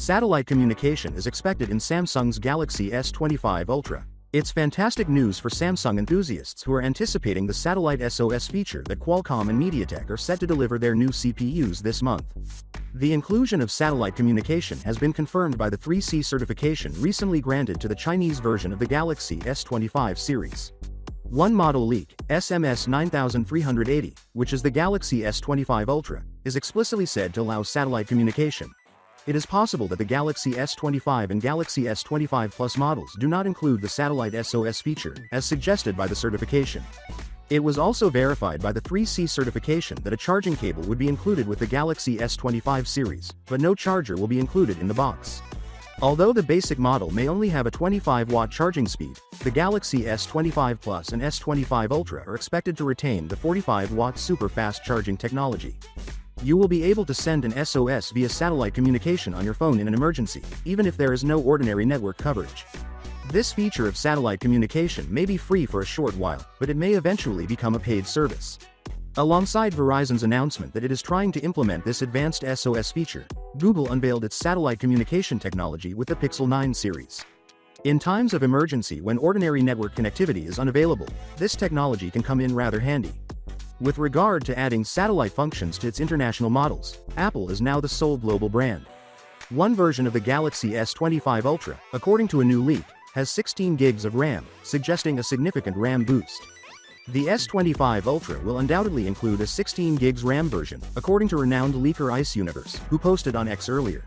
Satellite communication is expected in Samsung's Galaxy S25 Ultra. It's fantastic news for Samsung enthusiasts who are anticipating the satellite SOS feature that Qualcomm and MediaTek are set to deliver their new CPUs this month. The inclusion of satellite communication has been confirmed by the 3C certification recently granted to the Chinese version of the Galaxy S25 series. One model leak, SMS 9380, which is the Galaxy S25 Ultra, is explicitly said to allow satellite communication. It is possible that the Galaxy S25 and Galaxy S25 Plus models do not include the satellite SOS feature, as suggested by the certification. It was also verified by the 3C certification that a charging cable would be included with the Galaxy S25 series, but no charger will be included in the box. Although the basic model may only have a 25-watt charging speed, the Galaxy S25 Plus and S25 Ultra are expected to retain the 45-watt super-fast charging technology. You will be able to send an SOS via satellite communication on your phone in an emergency, even if there is no ordinary network coverage. This feature of satellite communication may be free for a short while, but it may eventually become a paid service. Alongside Verizon's announcement that it is trying to implement this advanced SOS feature, Google unveiled its satellite communication technology with the Pixel 9 series. In times of emergency when ordinary network connectivity is unavailable, this technology can come in rather handy. With regard to adding satellite functions to its international models, Apple is now the sole global brand. One version of the Galaxy S25 Ultra, according to a new leak, has 16 gigs of RAM, suggesting a significant RAM boost. The S25 Ultra will undoubtedly include a 16 gigs RAM version, according to renowned leaker Ice Universe, who posted on X earlier.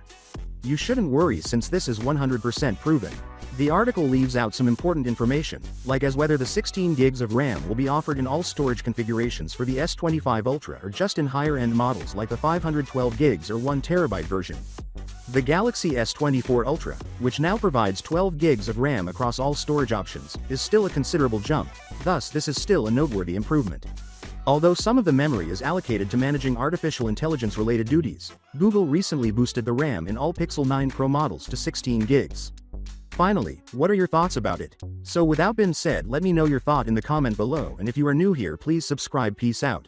You shouldn't worry since this is 100% proven. The article leaves out some important information, like as whether the 16 gigs of RAM will be offered in all storage configurations for the S25 Ultra or just in higher-end models like the 512 gigs or 1 TB version. The Galaxy S24 Ultra, which now provides 12 gigs of RAM across all storage options, is still a considerable jump, thus this is still a noteworthy improvement. Although some of the memory is allocated to managing artificial intelligence-related duties, Google recently boosted the RAM in all Pixel 9 Pro models to 16 gigs. Finally, what are your thoughts about it? So without being said, let me know your thought in the comment below, and if you are new here, please subscribe. Peace out.